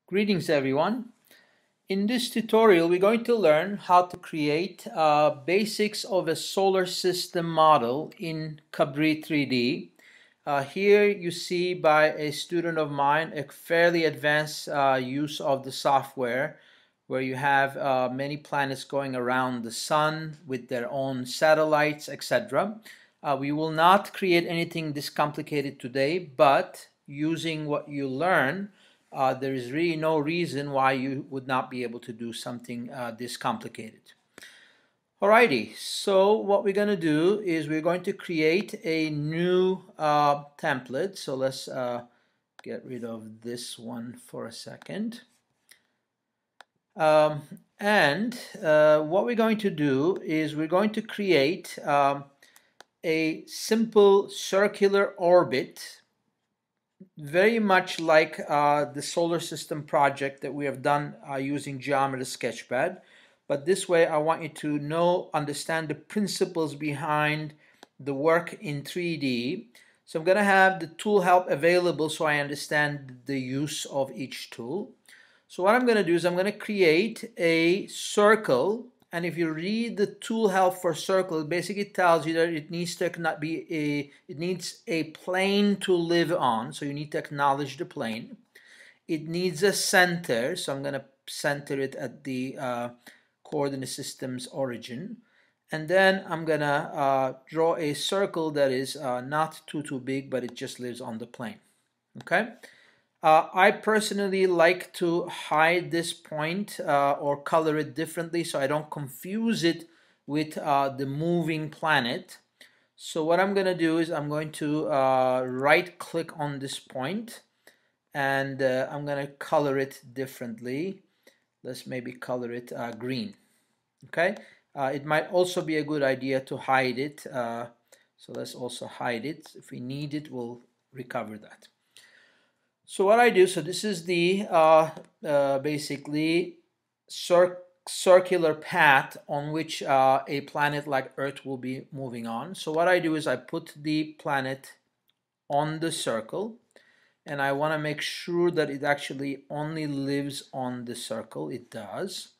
Greetings everyone. In this tutorial we're going to learn how to create basics of a solar system model in Cabri 3D. Here you see by a student of mine a fairly advanced use of the software where you have many planets going around the sun with their own satellites, etc. We will not create anything this complicated today, but using what you learn there is really no reason why you would not be able to do something this complicated. Alrighty, so what we're going to do is we're going to create a new template. So let's get rid of this one for a second. And what we're going to do is we're going to create a simple circular orbit, very much like the solar system project that we have done using Geometry Sketchpad. But this way I want you to understand the principles behind the work in 3D. So I'm going to have the tool help available so I understand the use of each tool. So what I'm going to do is I'm going to create a circle, and if you read the tool help for circle, it basically tells you that it needs a plane to live on, so you need to acknowledge the plane. It needs a center, so I'm going to center it at the coordinate system's origin. And then I'm going to draw a circle that is not too big, but it just lives on the plane. Okay? I personally like to hide this point or color it differently so I don't confuse it with the moving planet. So what I'm going to do is I'm going to right click on this point, and I'm going to color it differently. Let's maybe color it green. Okay, it might also be a good idea to hide it. So let's also hide it. If we need it, we'll recover that. So what I do, so this is the basically circular path on which a planet like Earth will be moving on. So what I do is I put the planet on the circle, and I want to make sure that it actually only lives on the circle. It does.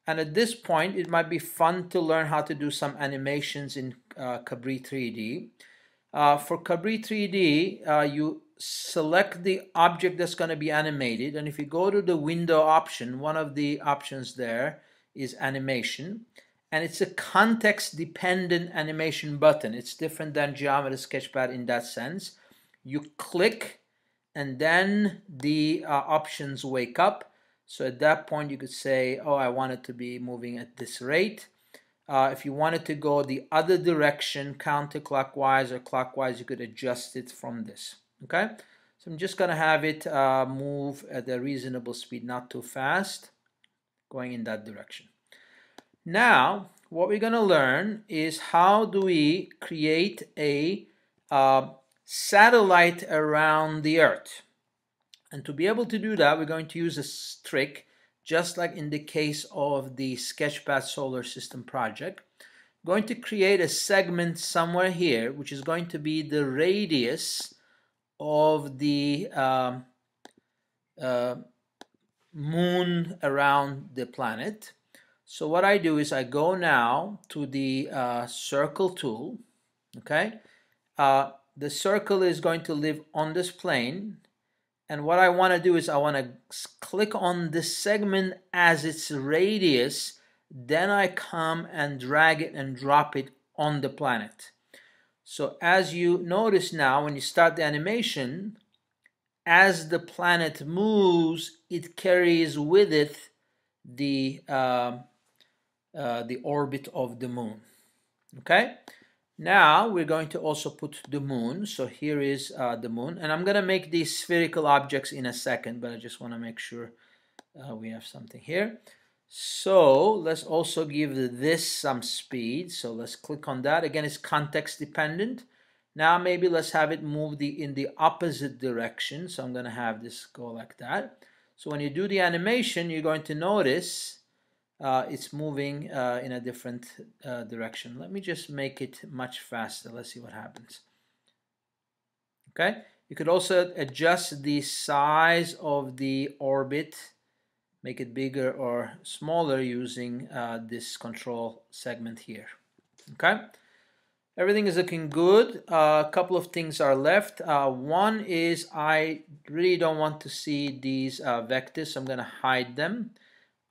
And at this point, it might be fun to learn how to do some animations in Cabri 3D. For Cabri 3D, you select the object that's going to be animated, and if you go to the window option, one of the options there is animation, and it's a context dependent animation button. It's different than Geometry Sketchpad in that sense. You click and then the options wake up. So at that point you could say, oh, I want it to be moving at this rate. If you wanted to go the other direction, counterclockwise or clockwise, you could adjust it from this. Okay, so I'm just going to have it move at a reasonable speed, not too fast, going in that direction. Now, what we're going to learn is how do we create a satellite around the Earth. And to be able to do that, we're going to use a trick, just like in the case of the Sketchpad Solar System project. I'm going to create a segment somewhere here, which is going to be the radius of the moon around the planet. So what I do is I go now to the circle tool. Okay, the circle is going to live on this plane. And what I want to do is I want to click on this segment as its radius. Then I come and drag it and drop it on the planet. So as you notice now, when you start the animation, as the planet moves, it carries with it the orbit of the moon. Okay? Now we're going to also put the moon. So here is the moon, and I'm going to make these spherical objects in a second, but I just want to make sure we have something here. So let's also give this some speed. So let's click on that. Again, it's context dependent. Now maybe let's have it move in the opposite direction. So I'm going to have this go like that. So when you do the animation, you're going to notice it's moving in a different direction. Let me just make it much faster. Let's see what happens. Okay, You could also adjust the size of the orbit, make it bigger or smaller using this control segment here. Okay, everything is looking good. A couple of things are left. One is I really don't want to see these vectors, so I'm going to hide them.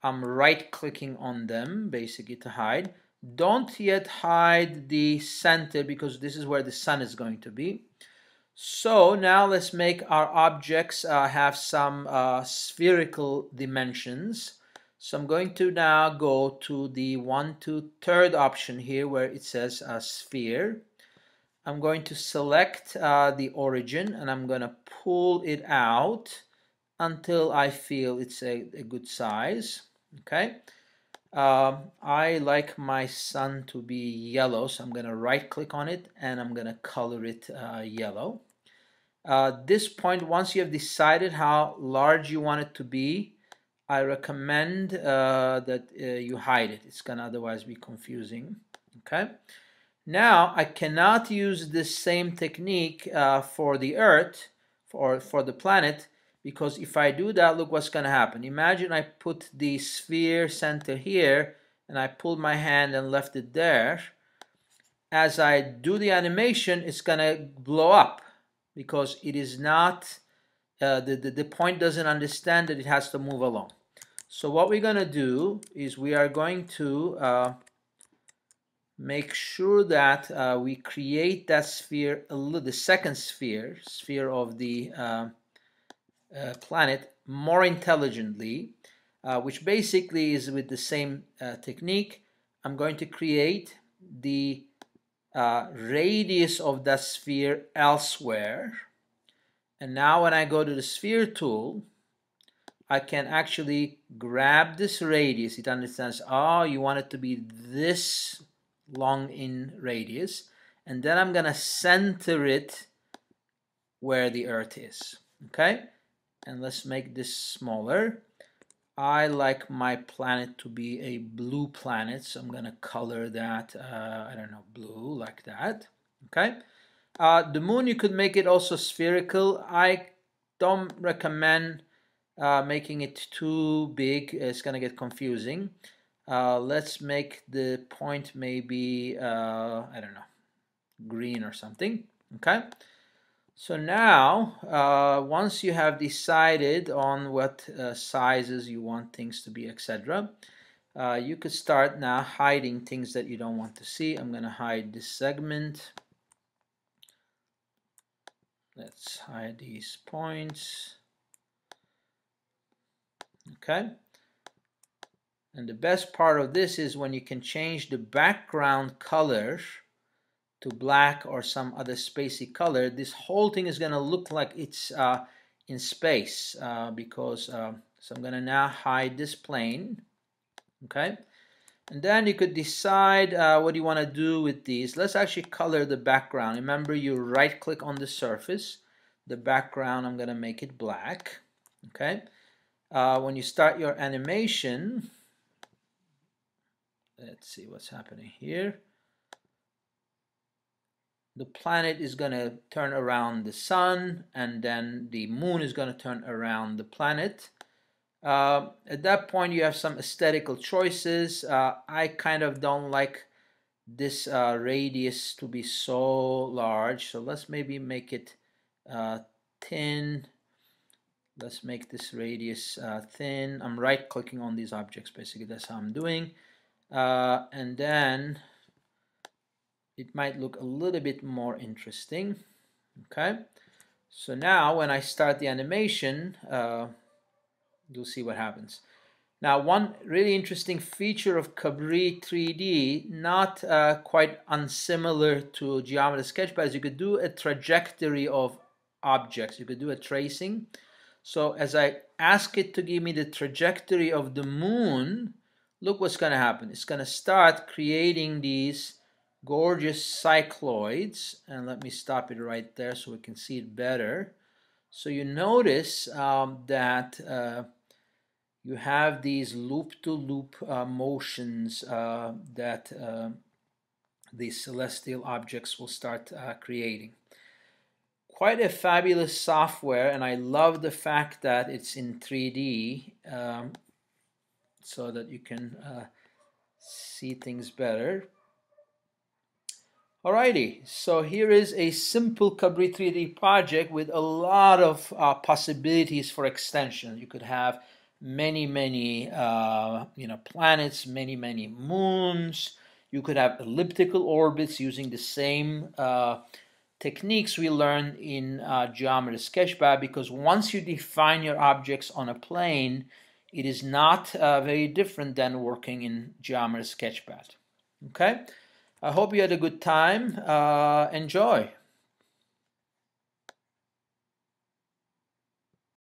I'm right-clicking on them basically to hide. Don't yet hide the center because this is where the sun is going to be. So now let's make our objects have some spherical dimensions. So I'm going to now go to the 1 to 3rd option here where it says sphere. I'm going to select the origin and I'm going to pull it out until I feel it's a good size. Okay. I like my sun to be yellow, so I'm going to right click on it and I'm going to color it yellow. This point, once you have decided how large you want it to be, I recommend that you hide it. It's going to otherwise be confusing. Okay. Now, I cannot use this same technique for the Earth or for the planet, because if I do that, look what's going to happen. Imagine I put the sphere center here and I pulled my hand and left it there. As I do the animation, it's going to blow up because it is not, the point doesn't understand that it has to move along. So what we're going to do is we are going to make sure that we create that sphere, the second sphere of the planet more intelligently, which basically is with the same technique. I'm going to create the radius of that sphere elsewhere. And now when I go to the sphere tool, I can actually grab this radius. It understands, oh, you want it to be this long in radius. And then I'm going to center it where the Earth is. Okay? And let's make this smaller. I like my planet to be a blue planet, so I'm going to color that, I don't know, blue like that. Okay? The moon, you could make it also spherical. I don't recommend making it too big. It's going to get confusing. Let's make the point maybe, I don't know, green or something. Okay? So now, once you have decided on what sizes you want things to be, etc., you could start now hiding things that you don't want to see. I'm going to hide this segment. Let's hide these points. Okay. And the best part of this is when you can change the background color to black or some other spacey color, this whole thing is going to look like it's in space because so I'm going to now hide this plane. Okay, and then you could decide what you want to do with these. Let's actually color the background. Remember, you right click on the surface. The background, I'm going to make it black. Okay, when you start your animation, let's see what's happening here. The planet is going to turn around the sun, and then the moon is going to turn around the planet. At that point, you have some aesthetical choices. I kind of don't like this radius to be so large, so let's maybe make it thin. Let's make this radius thin. I'm right-clicking on these objects, basically. That's how I'm doing. And then it might look a little bit more interesting. Okay, so now when I start the animation, you'll see what happens. Now, one really interesting feature of Cabri 3D, not quite unsimilar to Geometry Sketchpad, is you could do a trajectory of objects. You could do a tracing. So as I ask it to give me the trajectory of the moon, look what's going to happen. It's going to start creating these gorgeous cycloids, and let me stop it right there so we can see it better. So you notice that you have these loop-to-loop motions that these celestial objects will start creating. quite a fabulous software, and I love the fact that it's in 3D, so that you can see things better. Alrighty, so here is a simple Cabri 3D project with a lot of possibilities for extension. You could have many planets, many moons. You could have elliptical orbits using the same techniques we learned in Geometry Sketchpad, because once you define your objects on a plane, it is not very different than working in Geometry Sketchpad. Okay? I hope you had a good time. Enjoy.